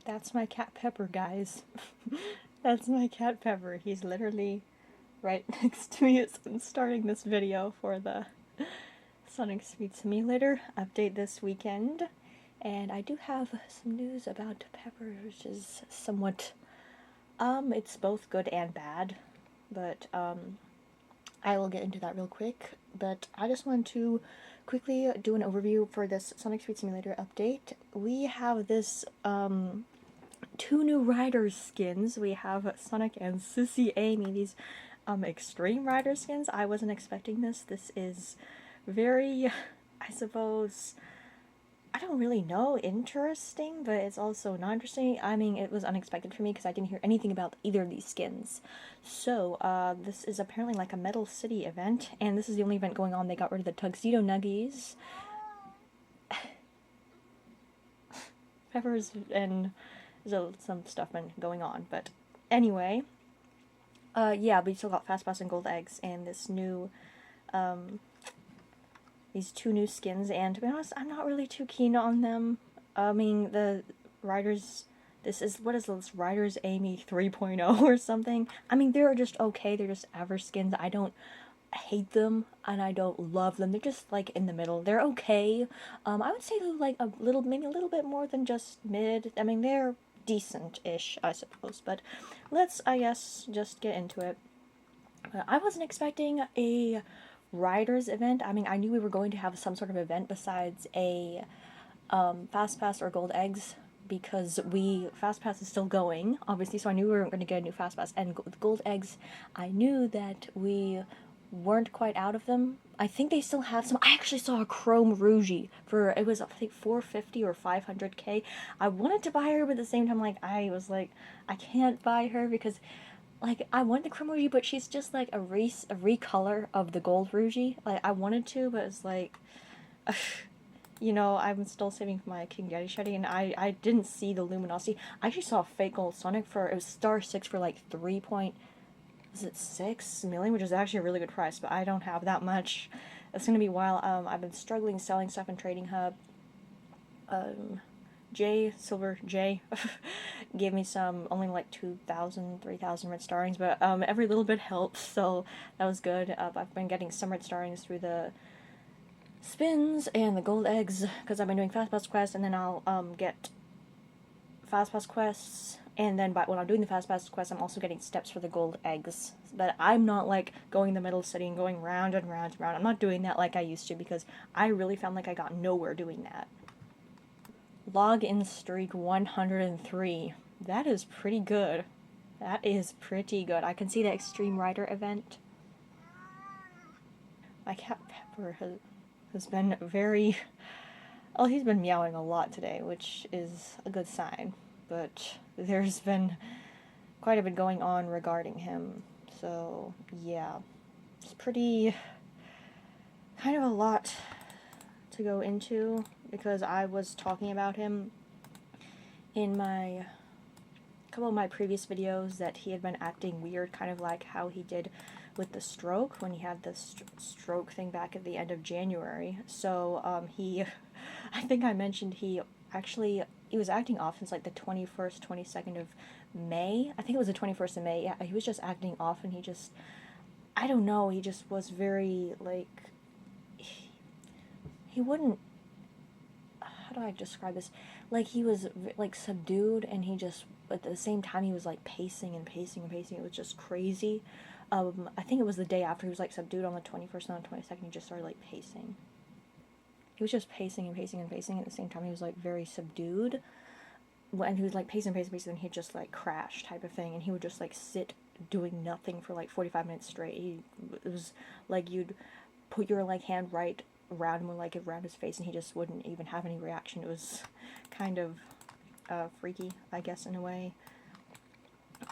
That's my cat Pepper, guys. That's my cat Pepper. He's literally right next to me as I'm starting this video for the Sonic Speed Simulator update this weekend. And I do have some news about Pepper, which is somewhat, it's both good and bad. But, I will get into that real quick. But I just want to quickly do an overview for this Sonic Speed Simulator update. We have this, two new Riders skins. We have Sonic and Sissy Amy, these Extreme Rider skins. I wasn't expecting this. This is very, I suppose, I don't really know, interesting, but it's also not interesting. I mean, it was unexpected for me because I didn't hear anything about either of these skins. So, this is apparently like a Metal City event, and this is the only event going on. They got rid of the Tuxedo Nuggies. Peppers and some stuff been going on, but anyway, yeah, we still got Fast Pass and Gold Eggs and this new, these two new skins, and to be honest, I'm not really too keen on them. I mean, the Riders, what is this, Riders Amy 3.0 or something? I mean, they're just okay, they're just average skins. I don't hate them, and I don't love them. They're just, like, in the middle. They're okay. I would say they're, like, maybe a little bit more than just mid. I mean, they're decent-ish, I suppose, but let's, I guess, just get into it. I wasn't expecting a Riders event. I mean, I knew we were going to have some sort of event besides a Fast Pass or Gold Eggs, because Fast Pass is still going, obviously, so I knew we weren't going to get a new Fast Pass, and Gold Eggs, I knew that we weren't quite out of them. I think they still have some. I actually saw a Chrome Rougie for, it was I think 450 or 500k. I wanted to buy her, but at the same time, like, I was like, I can't buy her because, like, I want the Chrome Rougie, but she's just like a recolor of the Gold Rougie. Like, I wanted to, but it's like, you know, I'm still saving for my King Daddy Shetty, and I didn't see the Luminosity. I actually saw a fake Gold Sonic for, it was star 6 for like 6 million, which is actually a really good price, but I don't have that much. It's gonna be a while. I've been struggling selling stuff in Trading Hub. Silver J gave me some, only like 2,000, 3,000 red starrings, but every little bit helps, so that was good. I've been getting some red starrings through the spins and the gold eggs, because I've been doing Fast Pass quests, and then I'll get Fast Pass quests, and then when I'm doing the Fast Pass quests, I'm also getting steps for the gold eggs. But I'm not like going the middle city and going round and round and round. I'm not doing that like I used to, because I really found like I got nowhere doing that. Login streak 103. That is pretty good. That is pretty good. I can see the Extreme Rider event. My cat Pepper has been very... Oh, he's been meowing a lot today, which is a good sign. But there's been quite a bit going on regarding him. So, yeah. It's pretty... kind of a lot to go into, because I was talking about him in a couple of my previous videos that he had been acting weird, kind of like how he did with the stroke, when he had the stroke thing back at the end of January. So, I think I mentioned he was acting off since like the 21st, 22nd of May. I think it was the 21st of May. Yeah, he was just acting off, and he just, I don't know, he just was very, like, he wouldn't, how do I describe this? Like, he was, like, subdued, and he just, at the same time, he was, like, pacing and pacing and pacing. It was just crazy. I think it was the day after he was, like, subdued on the 21st and on the 22nd, he just started, like, pacing. He was just pacing and pacing and pacing. At the same time, he was, like, very subdued. And he was, like, pacing, pacing, pacing, and he'd just, like, crash type of thing. And he would just, like, sit doing nothing for, like, 45 minutes straight. It was, like, you'd put your, like, hand right around him, like, around his face, and he just wouldn't even have any reaction. It was kind of freaky, I guess, in a way.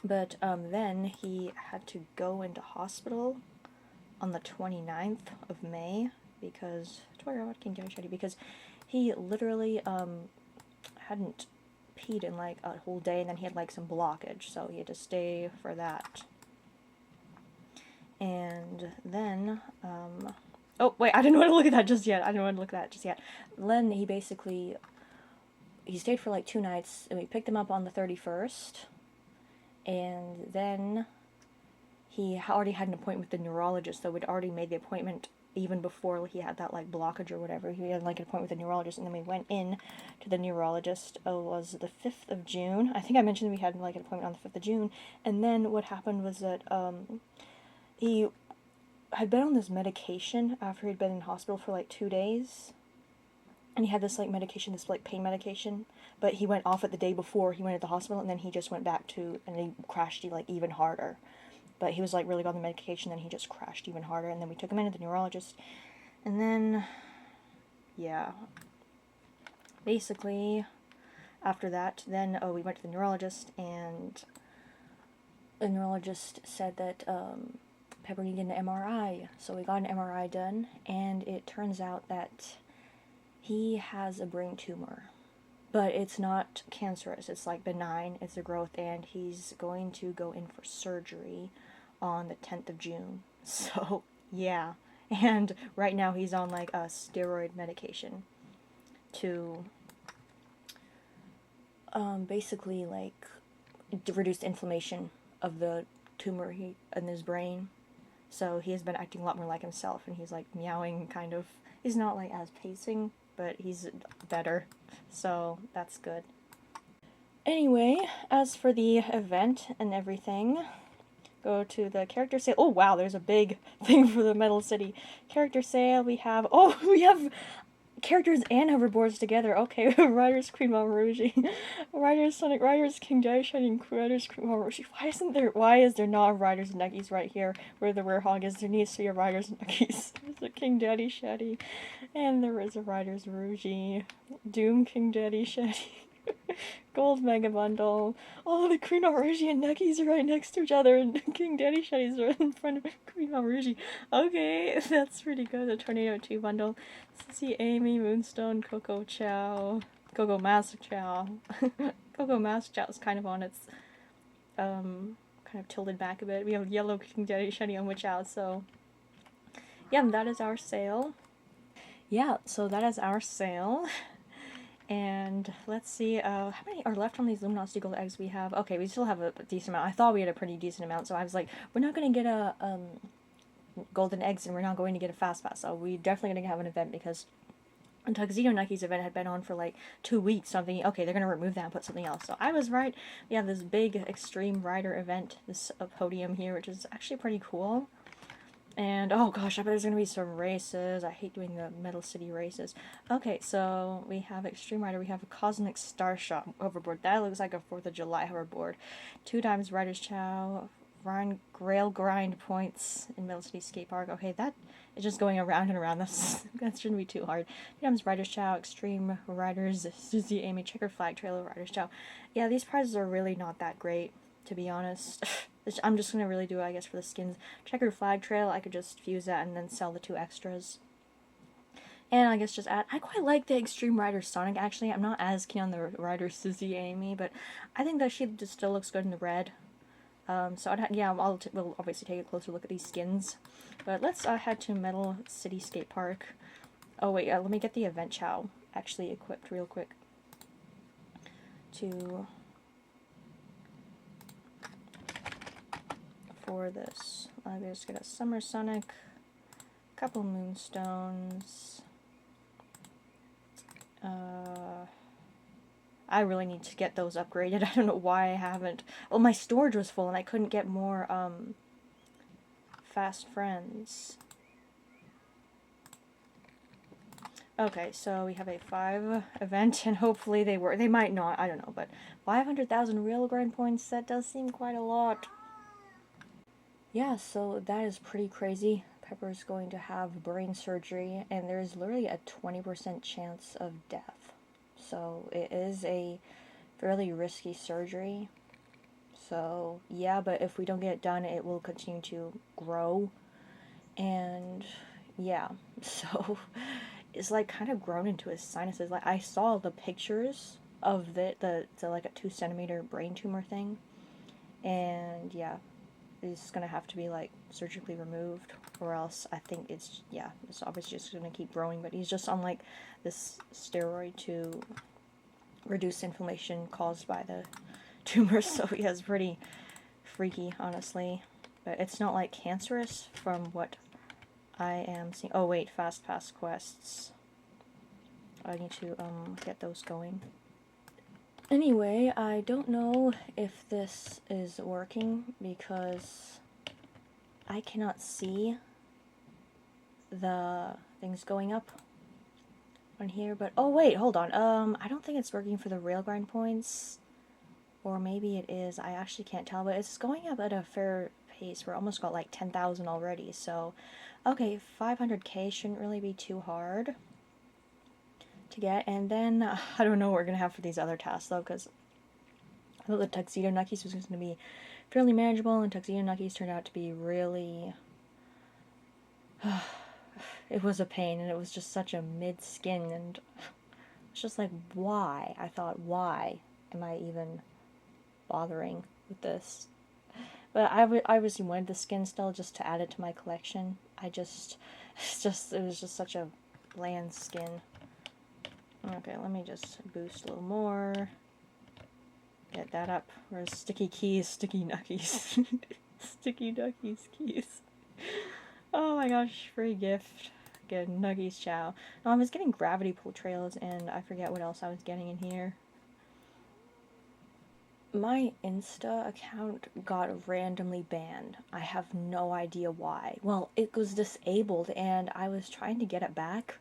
But then he had to go into hospital on the 29th of May because because he literally hadn't peed in like a whole day, and then he had like some blockage, so he had to stay for that. And then oh wait, I didn't want to look at that just yet. Then he basically, he stayed for like 2 nights, and we picked him up on the 31st, and then he already had an appointment with the neurologist, so we'd already made the appointment even before he had that like blockage or whatever. He had like an appointment with the neurologist, and then we went in to the neurologist. It was the 5th of June. I think I mentioned we had like an appointment on the 5th of June, and then what happened was that he had been on this medication after he'd been in hospital for like 2 days, and he had this like medication, this like pain medication, but he went off it the day before he went to the hospital, and then he just went back to, and he crashed like even harder. But he was like really on the medication, then he just crashed even harder, and then we took him into the neurologist, and then, yeah, basically, after that, then, we went to the neurologist, and the neurologist said that, Pepper needed an MRI, so we got an MRI done, and it turns out that he has a brain tumor. But it's not cancerous, it's like benign, it's a growth, and he's going to go in for surgery on the 10th of June. So, yeah. And right now he's on like a steroid medication to basically like reduce the inflammation of the tumor in his brain. So he has been acting a lot more like himself, and he's like meowing kind of. He's not like as pacing, but he's better. So that's good. Anyway, as for the event and everything, go to the character sale. Oh wow, there's a big thing for the Metal City character sale. We have characters and hoverboards together. Okay, Riders Queen Maruji, Riders Sonic, Riders King Daddy Shining, Riders Queen Maruji. Why is there not a Riders Nuggies right here where the Werehog is? There needs to be a Riders Nuggies. There's a King Daddy Shaddy, and there is a Riders Rougie, Doom King Daddy Shaddy. Gold Mega Bundle. Oh, the Queen Maruji and Nuggies are right next to each other, and King Daddy Shaddy's right in front of Queen Maruji. Okay, that's pretty good. The Tornado 2 bundle. Sissy Amy, Moonstone, Coco Chow, Coco Mask Chow. Coco Mask Chow is kind of on its, kind of tilted back a bit. We have Yellow King Daddy Shaddy on Witch Out, so yeah, that is our sale. Yeah, so that is our sale. And let's see, how many are left on these Luminosity Gold eggs we have? Okay, we still have a decent amount. I thought we had a pretty decent amount, so I was like, we're not going to get a golden eggs, and we're not going to get a fast pass, so we're definitely going to have an event, because the Tuxedo Nucky's event had been on for like 2 weeks, so I'm thinking, okay, they're going to remove that and put something else. So I was right. We have this big Extreme Rider event, this podium here, which is actually pretty cool. And, oh gosh, I bet there's going to be some races. I hate doing the Metal City races. Okay, so we have Extreme Rider. We have a Cosmic Starshot hoverboard. That looks like a 4th of July hoverboard. 2 times Riders Chow. Grail Grind points in Metal City Skate Park. Okay, that is just going around and around. That shouldn't be too hard. 2 times Riders Chow. Extreme Riders. Susie Amy. Checkered Flag Trail Riders Chow. Yeah, these prizes are really not that great, to be honest. I'm just going to really do it, I guess, for the skins. Checkered Flag Trail, I could just fuse that and then sell the 2 extras. And I guess just add, I quite like the Extreme Rider Sonic, actually. I'm not as keen on the Rider Susie Amy, but I think that she just still looks good in the red. So we'll obviously take a closer look at these skins. But let's head to Metal City Skate Park. Oh wait, let me get the Event Chow actually equipped real quick. For this. There's got a Summer Sonic, a couple Moonstones. I really need to get those upgraded. I don't know why I haven't. Well, my storage was full and I couldn't get more Fast Friends. Okay, so we have a 5 event, and hopefully they might not, I don't know, but 500,000 real grind points, that does seem quite a lot. Yeah, so that is pretty crazy. Pepper's going to have brain surgery, and there's literally a 20% chance of death. So it is a fairly risky surgery. So yeah, but if we don't get it done, it will continue to grow. And yeah, so it's like kind of grown into his sinuses. Like I saw the pictures of the like a 2 centimeter brain tumor thing, and yeah. Is going to have to be like surgically removed, or else I think it's obviously just going to keep growing. But he's just on like this steroid to reduce inflammation caused by the tumor. So yeah, it's pretty freaky, honestly. But it's not like cancerous from what I am seeing. Oh wait, fast pass quests. I need to get those going. Anyway, I don't know if this is working because I cannot see the things going up on here, but oh wait, hold on. I don't think it's working for the rail grind points, or maybe it is. I actually can't tell, but it's going up at a fair pace. We're almost got like 10,000 already, so okay, 500k shouldn't really be too hard to get. And then I don't know what we're gonna have for these other tasks though, because I thought the Tuxedo Nuckies was going to be fairly manageable, and Tuxedo Nuckies turned out to be really it was a pain, and it was just such a mid-skin, and it's just like, why? I thought, why am I even bothering with this? But I obviously wanted the skin still, just to add it to my collection. it was just such a bland skin. Okay, let me just boost a little more. Get that up. Where's sticky keys? Sticky Nuckies. Sticky Nuckies keys. Oh my gosh, free gift. Good, Nuggies CHAO. No, I was getting gravity pull trails, and I forget what else I was getting in here. My Insta account got randomly banned. I have no idea why. Well, it was disabled, and I was trying to get it back.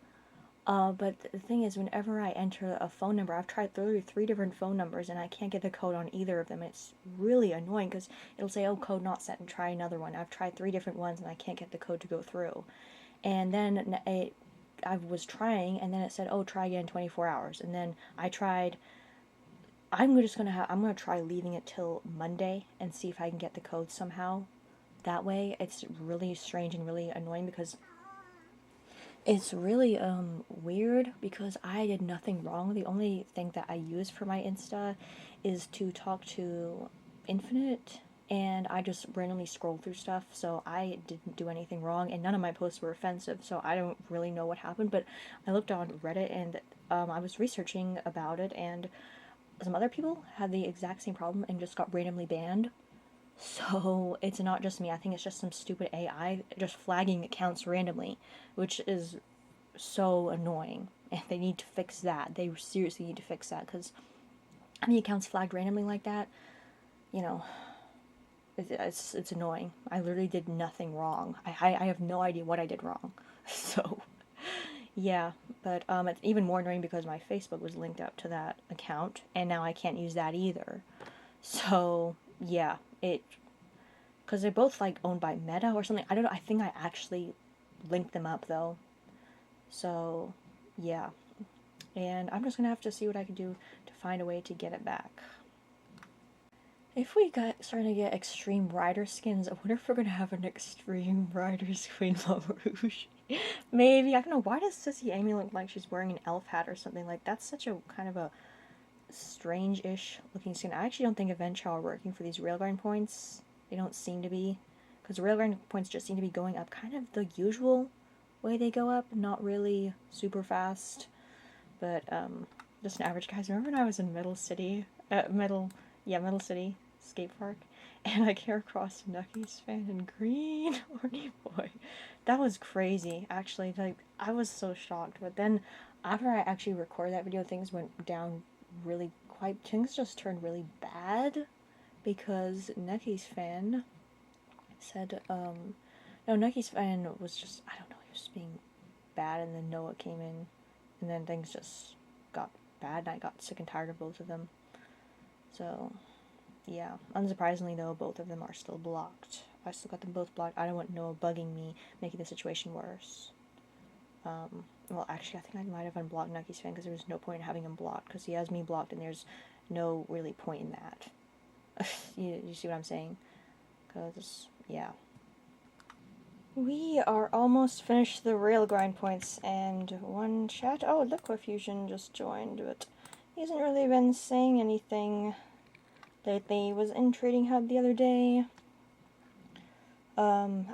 But the thing is, whenever I enter a phone number, I've tried three different phone numbers, and I can't get the code on either of them. It's really annoying, because it'll say, oh, code not set, and try another one. I've tried 3 different ones, and I can't get the code to go through. And then I was trying, and then it said, oh, try again in 24 hours. And then I tried, I'm gonna try leaving it till Monday, and see if I can get the code somehow. That way, it's really strange and really annoying, because it's really weird, because I did nothing wrong. The only thing that I use for my Insta is to talk to Infinite, and I just randomly scroll through stuff, so I didn't do anything wrong, and none of my posts were offensive, so I don't really know what happened. But I looked on Reddit, and I was researching about it, and some other people had the exact same problem and just got randomly banned. So it's not just me. I think it's just some stupid AI just flagging accounts randomly, which is so annoying. And they need to fix that. They seriously need to fix that, because any accounts flagged randomly like that, you know, it's annoying. I literally did nothing wrong. I have no idea what I did wrong. So yeah, but it's even more annoying because my Facebook was linked up to that account, and now I can't use that either. So yeah, because they're both like owned by Meta or something. I don't know. I think I actually linked them up though. So yeah, and I'm just gonna have to see what I can do to find a way to get it back. If we starting to get extreme rider skins, I wonder if we're gonna have an extreme riders Queen LaRouche. Maybe. I don't know. Why does Sissy Amy look like she's wearing an elf hat or something? Like, that's such a kind of a strange-ish looking skin. I actually don't think Event CHAO are working for these railgun points. They don't seem to be, because railgun points just seem to be going up kind of the usual way they go up, not really super fast, but just an average. Guys, remember when I was in Metal City skate park, and I came across a Nuckies fan in green? Horny boy. That was crazy, actually. Like, I was so shocked. But then, after I actually recorded that video, things went down really things just turned really bad, because Nuckies fan said, no, Nuckies fan was just, I don't know, he was just being bad, and then Noah came in, and then things just got bad, and I got sick and tired of both of them. So yeah, unsurprisingly though, both of them are still blocked. I still got them both blocked. I don't want Noah bugging me, making the situation worse. Well, actually, I think I might have unblocked Nucky's fan, because there was no point in having him blocked, because he has me blocked, and there's no really point in that. you see what I'm saying? Because, yeah. We are almost finished the rail grind points, and one chat. Oh, Liquid Fusion just joined, but he hasn't really been saying anything lately. He was in Trading Hub the other day.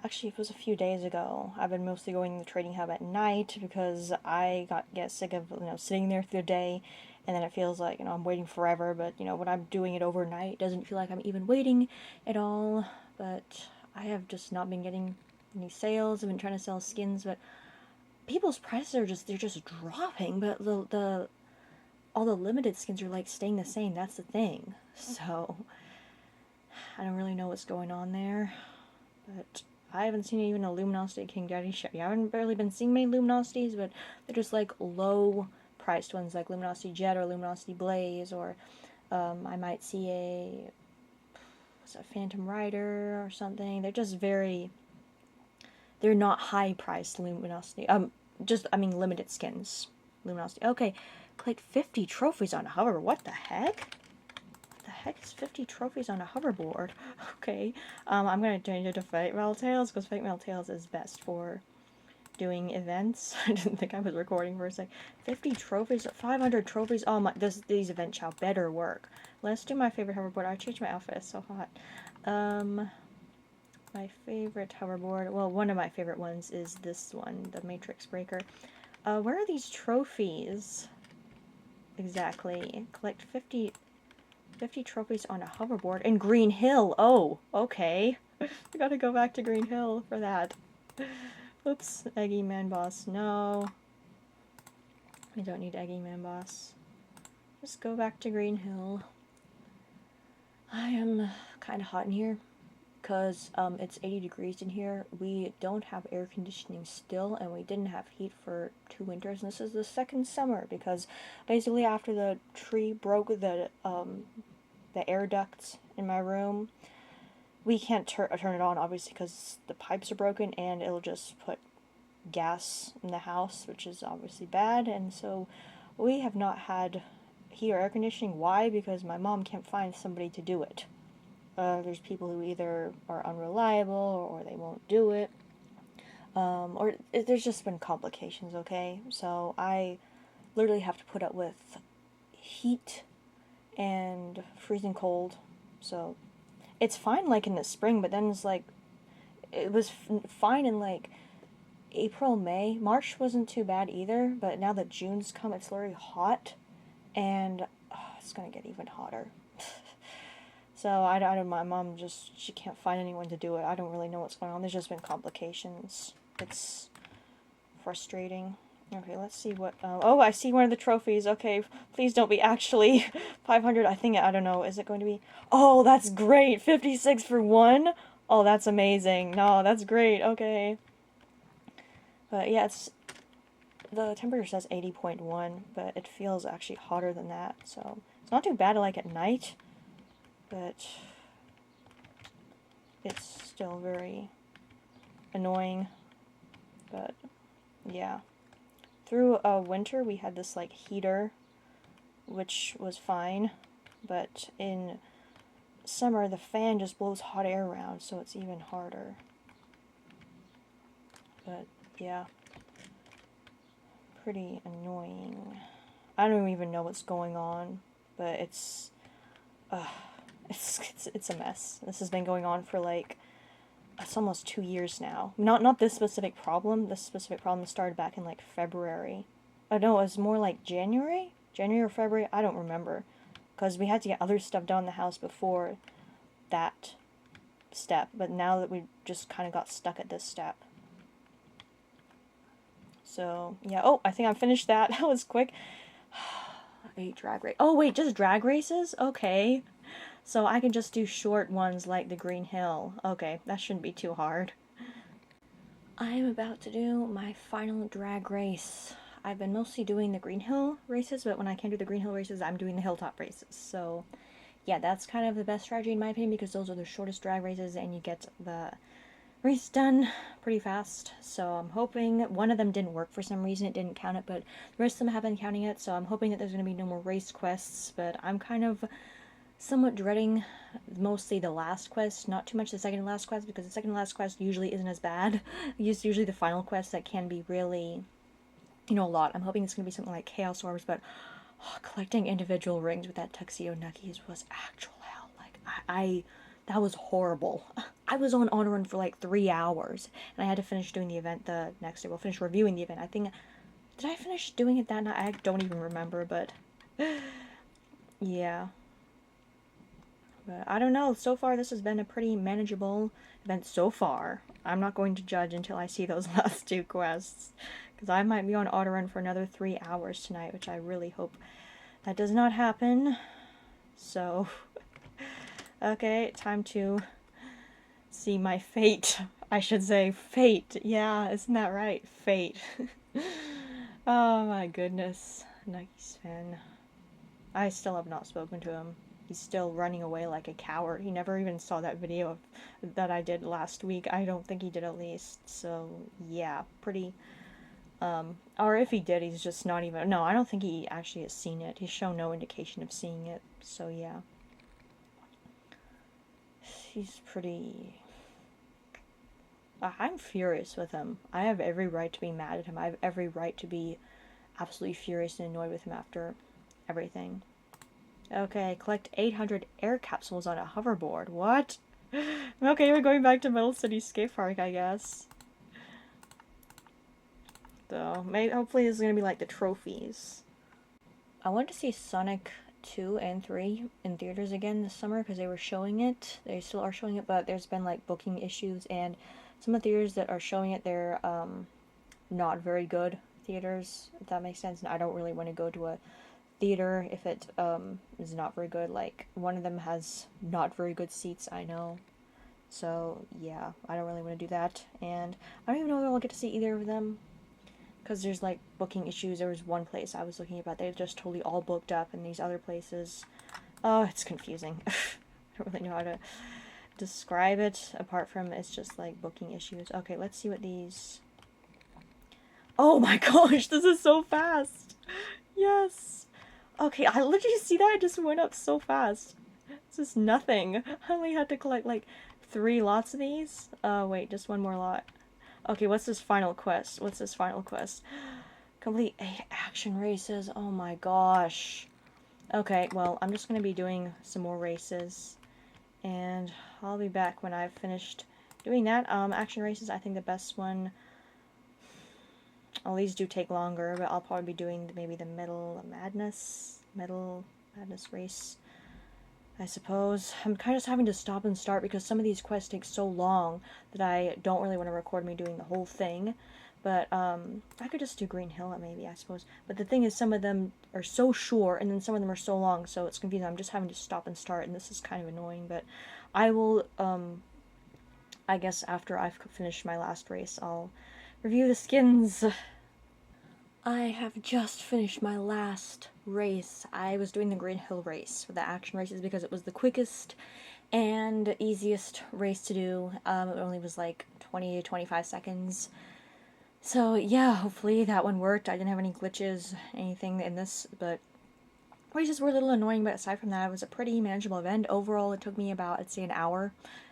Actually, it was a few days ago. I've been mostly going to the Trading Hub at night, because I get sick of, sitting there through the day, and then it feels like, you know, I'm waiting forever, but, you know, when I'm doing it overnight, it doesn't feel like I'm even waiting at all. But I have just not been getting any sales. I've been trying to sell skins, but people's prices are just, they're just dropping, but the all the limited skins are like staying the same. That's the thing. So I don't really know what's going on there, but I haven't seen even a Luminosity King Daddy show. I haven't barely been seeing many Luminosities, but they're just like low priced ones like Luminosity Jet or Luminosity Blaze, or I might see a Phantom Rider or something. They're just very, they're not high priced Luminosity. I mean limited skins. Luminosity. Okay, collect 50 trophies on a hover. What the heck? What the heck is 50 trophies on a hoverboard? Okay, I'm gonna change it to Fake Metal Tales because Fake Metal Tales is best for doing events. I didn't think I was recording for a sec. 50 trophies, 500 trophies. Oh my, these event CHAO better work. Let's do my favorite hoverboard. I changed my outfit. It's so hot. My favorite hoverboard. Well, one of my favorite ones is this one, the Matrix Breaker. Where are these trophies? Exactly. Collect 50 trophies on a hoverboard in Green Hill. Oh, okay. I gotta go back to Green Hill for that. Oops, Eggy Man Boss. No. I don't need Eggy Man Boss. Just go back to Green Hill. I am kind of hot in here because it's 80 degrees in here. We don't have air conditioning still, and we didn't have heat for 2 winters, and this is the second summer because basically after the tree broke the air ducts in my room, we can't turn it on, obviously, because the pipes are broken, and it'll just put gas in the house, which is obviously bad, and so we have not had heat or air conditioning. Why? Because my mom can't find somebody to do it. There's people who either are unreliable, or they won't do it, or there's just been complications, okay? So I literally have to put up with heat and freezing cold, so it's fine like in the spring, but then it's like, it was fine in like April, May. March wasn't too bad either, but now that June's come, it's literally hot, and it's gonna get even hotter. So I don't, my mom just, she can't find anyone to do it. I don't really know what's going on. There's just been complications. It's frustrating. Okay, let's see what, oh, I see one of the trophies. Okay, please don't be actually 500. I think, I don't know, is it going to be, oh, that's great, 56 for 1. Oh, that's amazing. No, that's great. Okay. But yeah, it's, the temperature says 80.1, but it feels actually hotter than that, so it's not too bad like at night, but it's still very annoying. But yeah, through winter we had this like heater, which was fine, but in summer the fan just blows hot air around, so it's even harder. But yeah, pretty annoying. I don't even know what's going on, but it's a mess. This has been going on for like, it's almost 2 years now. Not this specific problem. This specific problem started back in like February. Oh no, it was more like January or February. I don't remember, because we had to get other stuff done in the house before that step. But now that we just kind of got stuck at this step. So yeah. Oh, I think I finished that. That was quick. 8 drag race. Oh wait, just drag races? Okay. So I can just do short ones like the Green Hill. Okay, that shouldn't be too hard. I am about to do my final drag race. I've been mostly doing the Green Hill races, but when I can't do the Green Hill races, I'm doing the Hilltop races. So yeah, that's kind of the best strategy in my opinion, because those are the shortest drag races and you get the race done pretty fast. So I'm hoping, one of them didn't work for some reason, it didn't count it, but the rest of them have been counting it, so I'm hoping that there's going to be no more race quests. But I'm kind of somewhat dreading mostly the last quest, not too much the second to last quest, because the second to last quest usually isn't as bad. It's usually the final quest that can be really, you know, a lot. I'm hoping it's going to be something like Chaos Orbs, but collecting individual rings with that Tuxedo Nuggies was actual hell. Like, that was horrible. I was on run for like 3 hours, and I had to finish doing the event the next day. We'll finish reviewing the event. I think, did I finish doing it that night? I don't even remember, but Yeah. But I don't know. So far, this has been a pretty manageable event so far. I'm not going to judge until I see those last two quests. Because I might be on auto run for another 3 hours tonight, which I really hope that does not happen. So, okay, time to see my fate. I should say fate. Yeah, isn't that right? Fate. Oh my goodness. Nice fan. I still have not spoken to him. He's still running away like a coward. He never even saw that video that I did last week. I don't think he did, at least. So, yeah, pretty... or if he did, he's just not even... No, I don't think he actually has seen it. He's shown no indication of seeing it. So, yeah. He's pretty... I'm furious with him. I have every right to be mad at him. I have every right to be absolutely furious and annoyed with him after everything. Okay, collect 800 air capsules on a hoverboard. What? Okay, we're going back to Middle City Skate Park, I guess. So, maybe, hopefully this is going to be like the trophies. I want to see Sonic 2 and 3 in theaters again this summer because they were showing it. They still are showing it, but there's been like booking issues, and some of the theaters that are showing it, they're not very good theaters, if that makes sense. And I don't really want to go to a theater if it is not very good. Like, one of them has not very good seats, I know. So, yeah, I don't really want to do that. And I don't even know if I'll get to see either of them, because there's, like, booking issues. There was one place I was looking at, they're just totally all booked up, and these other places, oh, it's confusing. I don't really know how to describe it, apart from it's just, like, booking issues. Okay, let's see what these... Oh my gosh, this is so fast! Yes! Okay, I literally see that, it just went up so fast. This is nothing. I only had to collect, like, 3 lots of these. Wait, just one more lot. Okay, what's this final quest? What's this final quest? Complete 8 action races. Oh my gosh. Okay, well, I'm just going to be doing some more races. And I'll be back when I've finished doing that. Action races, I think the best one... All these do take longer, but I'll probably be doing maybe the Middle Madness race, I suppose. I'm kind of just having to stop and start because some of these quests take so long that I don't really want to record me doing the whole thing. But I could just do Green Hill maybe, I suppose. But the thing is, some of them are so short, and then some of them are so long, so it's confusing. I'm just having to stop and start, and this is kind of annoying. But I will, I guess after I've finished my last race, I'll review the skins. I have just finished my last race. I was doing the Green Hill race for the action races because it was the quickest and easiest race to do. It only was like 20 to 25 seconds. So yeah, hopefully that one worked. I didn't have any glitches, anything in this, but races were a little annoying, but aside from that, it was a pretty manageable event. Overall, it took me about, I'd say, an hour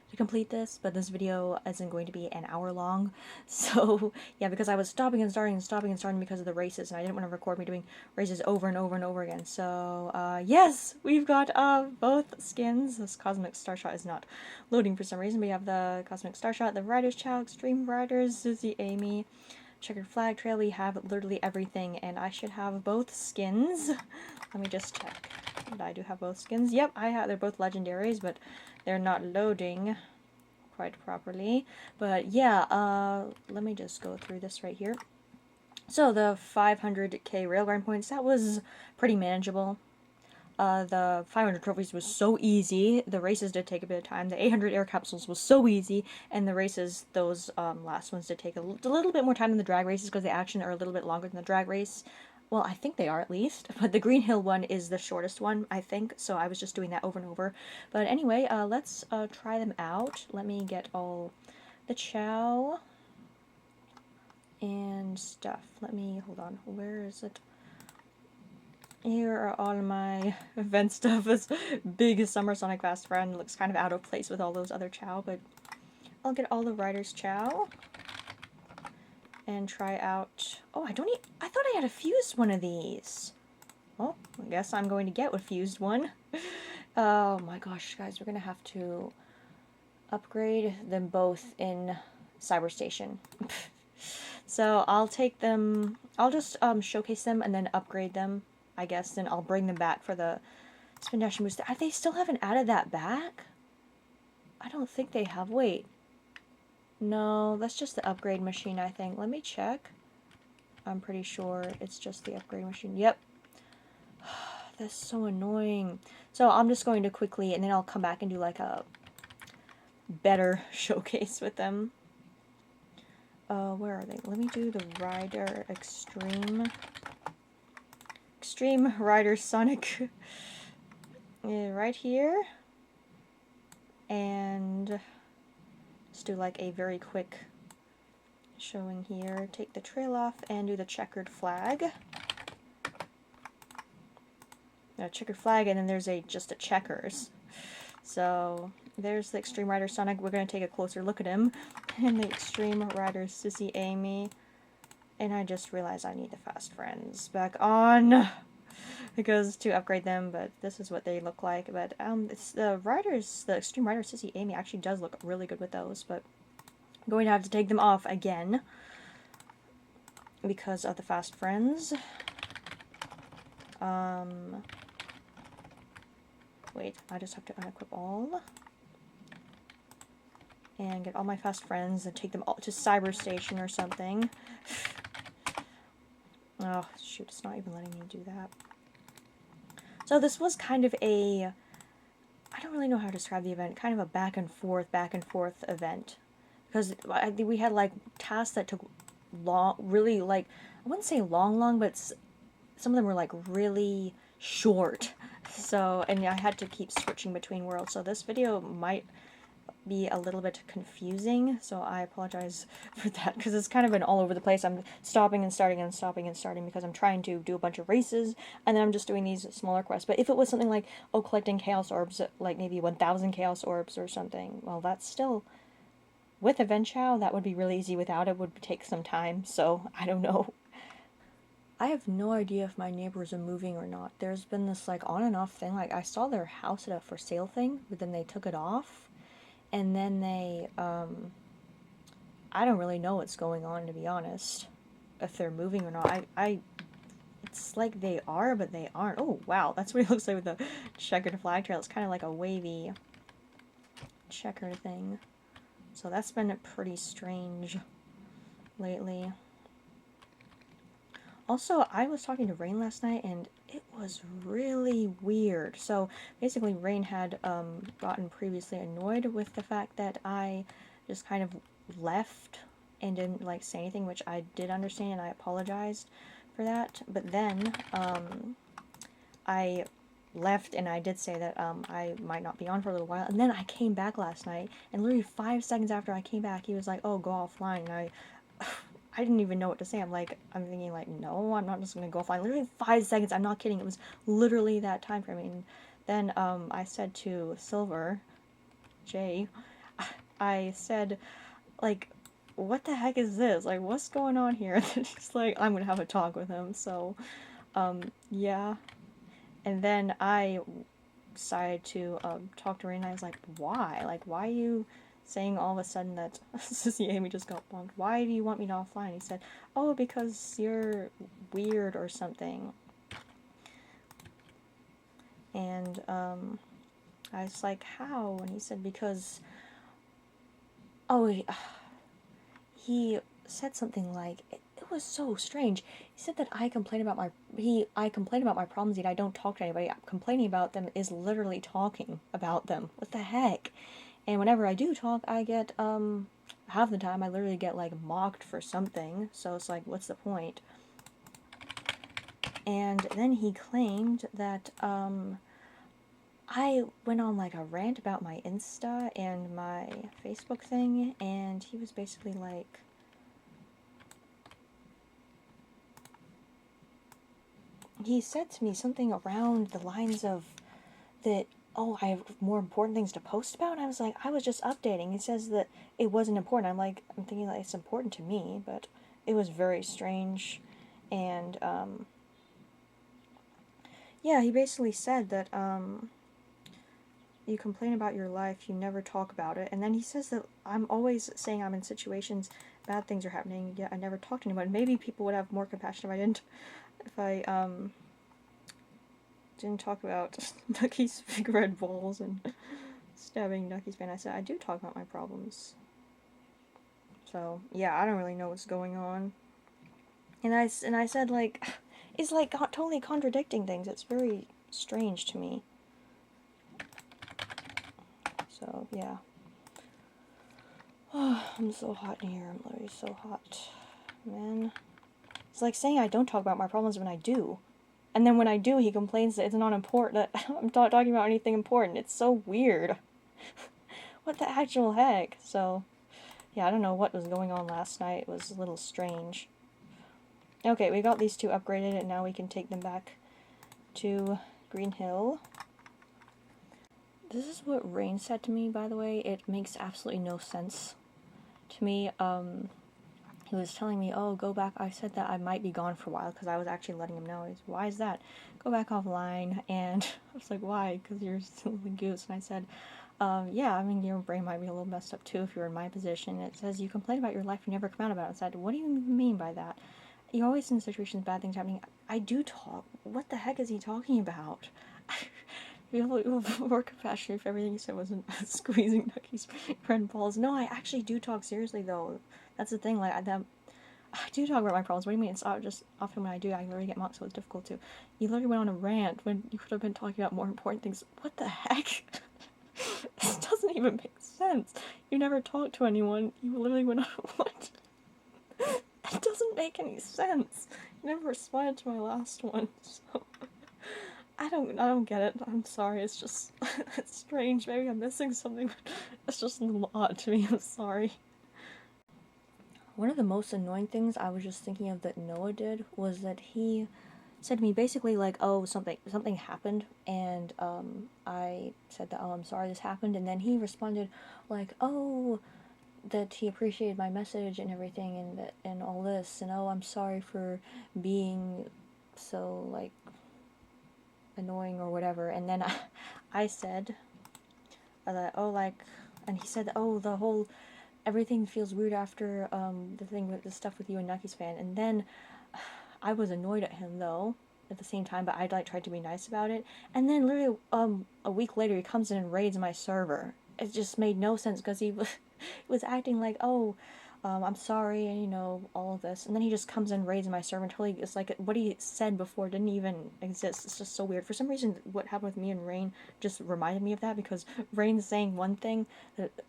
to complete this, but this video isn't going to be an hour long. So yeah, because I was stopping and starting and stopping and starting because of the races, and I didn't want to record me doing races over and over and over again. So yes, we've got both skins. This Cosmic Starshot is not loading for some reason. We have the Cosmic Starshot, the Riders CHAO, Extreme Riders, Susie, Amy, Checkered Flag Trail. We have literally everything, and I should have both skins. Let me just check that I do have both skins. Yep, I have. They're both legendaries, but they're not loading quite properly. But yeah, let me just go through this right here. So the 500k railgun points, that was pretty manageable. The 500 trophies was so easy. The races did take a bit of time. The 800 air capsules was so easy, and the races, those last ones did take a little bit more time than the drag races because the action are a little bit longer than the drag race. Well, I think they are at least, but the Green Hill one is the shortest one, I think, so I was just doing that over and over. But anyway, let's try them out. Let me get all the CHAO and stuff. Let me, hold on, where is it? Here are all my event stuff. This big Summer Sonic Fast Friend looks kind of out of place with all those other CHAO, but I'll get all the Riders CHAO and try out... Oh, I thought I had a fused one of these. Well, I guess I'm going to get a fused one. Oh my gosh, guys, we're going to have to upgrade them both in Cyberstation. So I'll take them... I'll just showcase them and then upgrade them, I guess then I'll bring them back for the spin dash and boost. They still haven't added that back? I don't think they have. Wait. No, that's just the upgrade machine, I think. Let me check. I'm pretty sure it's just the upgrade machine. Yep. That's so annoying. So I'm just going to quickly, and then I'll come back and do like a better showcase with them. Where are they? Let me do the Rider Extreme Rider Sonic right here. And just do like a very quick showing here. Take the trail off and do the checkered flag. Checkered flag, and then there's just a checkers. So there's the Extreme Rider Sonic. We're going to take a closer look at him. And the Extreme Rider Sissy Amy. And I just realized I need the Fast Friends back on. Because to upgrade them, but this is what they look like. But it's the Extreme Rider Sissy Amy actually does look really good with those. But I'm going to have to take them off again. Because of the Fast Friends. Wait, I just have to unequip all. And get all my Fast Friends and take them all to Cyber Station or something. Oh, shoot, it's not even letting me do that. So this was kind of I don't really know how to describe the event, kind of a back and forth event. Because we had, like, tasks that took really, like, I wouldn't say long, but some of them were, like, really short. So, and I had to keep switching between worlds, so this video might be a little bit confusing, so I apologize for that, because it's kind of been all over the place. I'm stopping and starting and stopping and starting because I'm trying to do a bunch of races, and then I'm just doing these smaller quests. But if it was something like, oh, collecting Chaos Orbs, like maybe 1,000 Chaos Orbs or something, well, that's still, with Event CHAO, that would be really easy. Without it would take some time, so I don't know. I have no idea if my neighbors are moving or not. There's been this, like, on and off thing. Like, I saw their house at a for sale thing, but then they took it off. And then they, I don't really know what's going on, to be honest. If they're moving or not. It's like they are, but they aren't. Oh, wow. That's what it looks like with the checkered flag trail. It's kind of like a wavy checker thing. So that's been pretty strange lately. Also, I was talking to Rain last night, and it was really weird. So, basically, Rain had gotten previously annoyed with the fact that I just kind of left and didn't, like, say anything, which I did understand, and I apologized for that. But then, I left, and I did say that I might not be on for a little while, and then I came back last night, and literally 5 seconds after I came back, he was like, oh, go offline, and I didn't even know what to say. I'm thinking, like, no, I'm not just gonna go offline. Literally 5 seconds, I'm not kidding. It was literally that time frame. And then, I said to Silver, Jay, I said, like, what the heck is this? Like, what's going on here? And he's like, I'm gonna have a talk with him, so, yeah. And then I decided to, talk to Rain, and I was like, why? Like, why are you saying all of a sudden that Sissy Amy just got bombed? Why do you want me to offline? He said, oh, because you're weird or something. And I was like, how? And he said, because, oh, he said something like, it was so strange. He said that I complain about my problems, yet I don't talk to anybody. Complaining about them is literally talking about them. What the heck? And whenever I do talk, I get, half the time I literally get, like, mocked for something, so it's like, what's the point? And then he claimed that, I went on, like, a rant about my Insta and my Facebook thing, and he was basically like, he said to me something around the lines of that, oh, I have more important things to post about? And I was like, I was just updating. He says that it wasn't important. I'm thinking that it's important to me, but it was very strange. And, yeah, he basically said that, you complain about your life, you never talk about it. And then he says that I'm always saying I'm in situations, bad things are happening, yet I never talk to anyone. Maybe people would have more compassion if I didn't talk about Nucky's big red balls and stabbing Nucky's fan. I said I do talk about my problems. So yeah, I don't really know what's going on. And I said like, it's like totally contradicting things. It's very strange to me. So yeah. Oh, I'm so hot in here. I'm literally so hot, man. It's like saying I don't talk about my problems when I do. And then when I do, he complains that it's not important, that I'm not talking about anything important. It's so weird. What the actual heck? So, yeah, I don't know what was going on last night. It was a little strange. Okay, we got these two upgraded, and now we can take them back to Green Hill. This is what Rain said to me, by the way. It makes absolutely no sense to me. He was telling me, oh, go back. I said that I might be gone for a while because I was actually letting him know. He's, why is that? Go back offline. And I was like, why? Because you're still the goose. And I said, yeah, I mean, your brain might be a little messed up too if you're in my position. It says you complain about your life, you never come out about it. I said, what do you mean by that? You're always in situations, bad things happening. I do talk. What the heck is he talking about? You'll more compassion if everything you said wasn't squeezing Nucky's red balls. No, I actually do talk seriously, though. That's the thing, like, I do talk about my problems. What do you mean? It's just often when I do, I literally get mocked, so it's difficult to. You literally went on a rant when you could have been talking about more important things. What the heck? This doesn't even make sense. You never talked to anyone. You literally went on what? It doesn't make any sense. You never responded to my last one, so I don't get it. I'm sorry. It's just it's strange. Maybe I'm missing something, but it's just a little odd to me. I'm sorry. One of the most annoying things I was just thinking of that Noah did was that he said to me basically like, oh, something happened, and I said that, oh, I'm sorry this happened, and then he responded like, oh, that he appreciated my message and everything, and that and all this, and oh, I'm sorry for being so like annoying or whatever. And then I said that, oh, like, and he said, oh, the whole everything feels weird after the thing with the stuff with you and Nucky's fan. And then I was annoyed at him though at the same time, but I like tried to be nice about it. And then literally a week later he comes in and raids my server. It just made no sense because he was acting like, oh, I'm sorry, and you know, all of this, and then he just comes and raids my server and totally, it's like what he said before didn't even exist. It's just so weird. For some reason, what happened with me and Rain just reminded me of that, because Rain's saying one thing,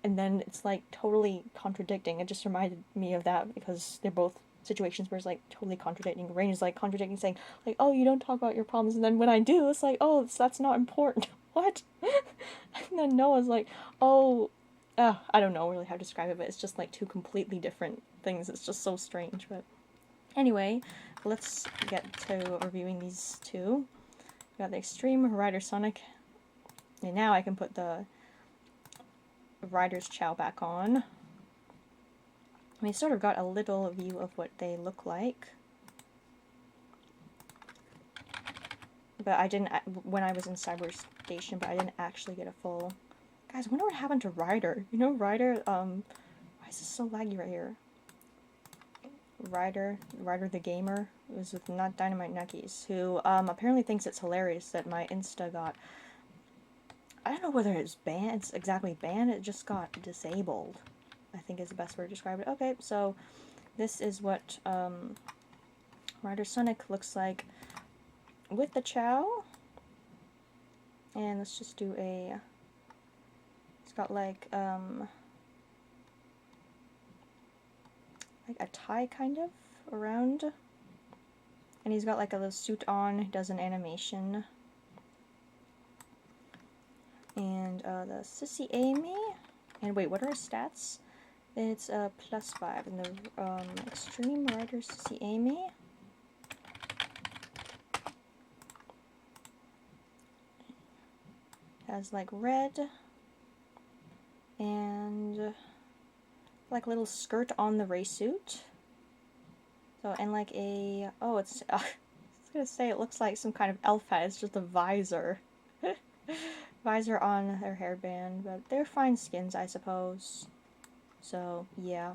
and then it's like totally contradicting. It just reminded me of that, because they're both situations where it's like totally contradicting. Rain is like contradicting, saying like, oh, you don't talk about your problems, and then when I do, it's like, oh, that's not important. What? And then Noah's like, oh, I don't know really how to describe it, but it's just like two completely different things. It's just so strange. But anyway, let's get to reviewing these two. We got the Extreme Rider Sonic, and now I can put the Rider's CHAO back on. We sort of got a little view of what they look like, but I didn't when I was in Cyber Station, but I didn't actually get a full. Guys, I wonder what happened to Ryder. You know Ryder, why is this so laggy right here? Ryder the gamer, was with Not Dynamite Nuckies, who apparently thinks it's hilarious that my Insta got, I don't know whether it's banned, it's exactly banned, it just got disabled, I think is the best word to describe it. Okay, so this is what Rider Sonic looks like with the CHAO. And let's just do a, it's got like a tie kind of around, and he's got like a little suit on. He does an animation, and the Sissy Amy, and wait, what are his stats? It's +5, and the Extreme Rider Sissy Amy has like red and like a little skirt on the race suit. So, and like a, oh, it's, I was gonna say it looks like some kind of elf hat. It's just a visor. Visor on their hairband, but they're fine skins, I suppose. So, yeah.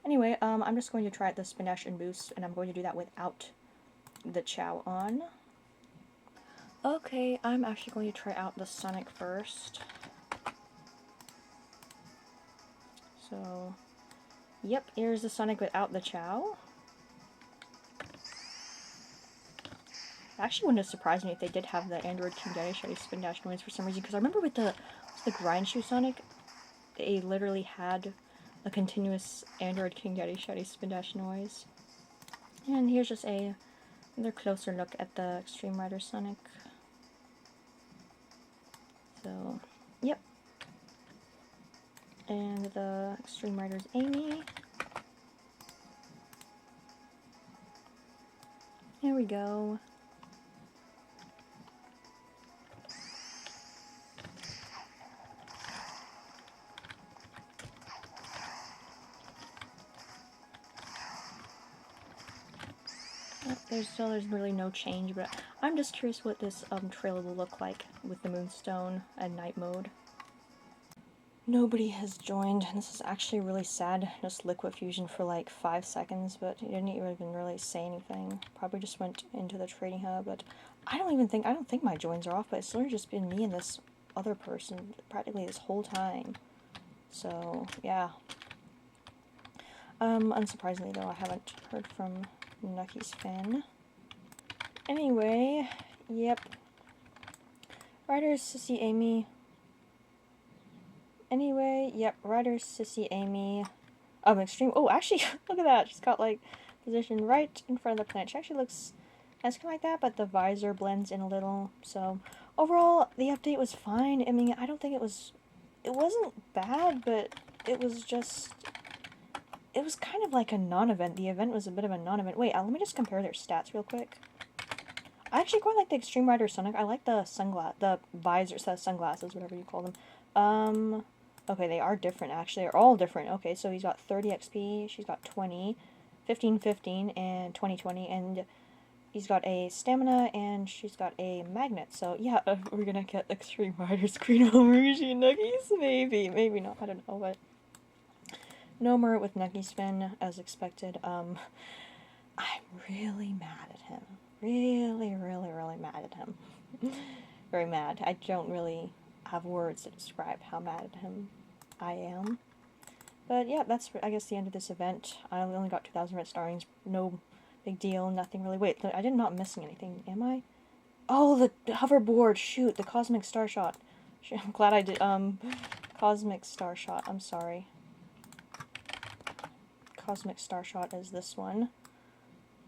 Anyway, I'm just going to try the Spinash and Boost, and I'm going to do that without the CHAO on. Okay, I'm actually going to try out the Sonic first. So, yep, here's the Sonic without the CHAO. Actually wouldn't have surprised me if they did have the Android King Daddy Shady Spin Dash noise for some reason, because I remember with the Grind Shoe Sonic, they literally had a continuous Android King Daddy Shady Spin Dash noise. And here's just another closer look at the Extreme Rider Sonic. So, yep. And the Extreme Rider's Amy. Here we go. There's really no change, but I'm just curious what this trailer will look like with the Moonstone and Night Mode. Nobody has joined. This is actually really sad. Just Liquid Fusion for like 5 seconds, but he didn't even really say anything. Probably just went into the trading hub, but I don't think my joins are off, but it's literally just been me and this other person practically this whole time. So, yeah. Unsurprisingly though, I haven't heard from Nucky's fan. Anyway, yep. Ryder's Sissy Amy. Anyway, yep, Ryder's Sissy Amy. Extreme. Oh, actually, look at that. She's got, like, positioned right in front of the plant. She actually looks nice kind of like that, but the visor blends in a little. So, overall, the update was fine. I mean, I don't think it wasn't bad, but it was just, it was kind of like a non-event. The event was a bit of a non-event. Wait, let me just compare their stats real quick. I actually quite like the Extreme Rider Sonic. I like the visors, the sunglasses, whatever you call them. Okay, they are different, actually. They're all different. Okay, so he's got 30 XP, she's got 20, 15, 15, and 20, 20, and he's got a stamina, and she's got a magnet. So, yeah, we're gonna get Extreme Rider's Green Homerushi Nuggies? Maybe, maybe not, I don't know, but no more with Nuggy Spin, as expected. I'm really mad at him. Really, really, really mad at him. Very mad. I don't really have words to describe how mad at him I am. But yeah, that's, I guess, the end of this event. I only got 2,000 red starrings. No big deal, nothing really. Wait, I did not missing anything, am I? Oh, the hoverboard, shoot, the Cosmic Star Shot. I'm glad I did, Cosmic Star Shot, I'm sorry. Cosmic Star Shot is this one.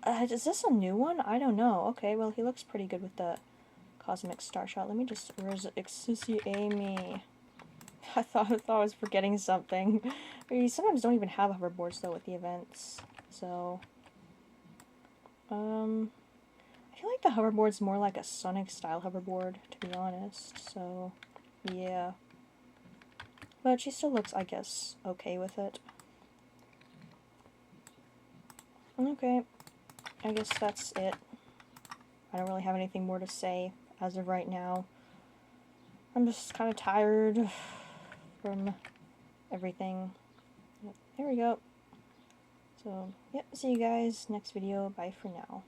Is this a new one? I don't know. Okay, well, he looks pretty good with the Cosmic Star Shot. Let me just... Where's Sissy Amy? I thought I was forgetting something. We sometimes don't even have hoverboards, though, with the events. So... I feel like the hoverboard's more like a Sonic-style hoverboard, to be honest. So, yeah. But she still looks, I guess, okay with it. Okay. I guess that's it. I don't really have anything more to say as of right now. I'm just kind of tired from everything. Yep, there we go. So, yep, see you guys next video. Bye for now.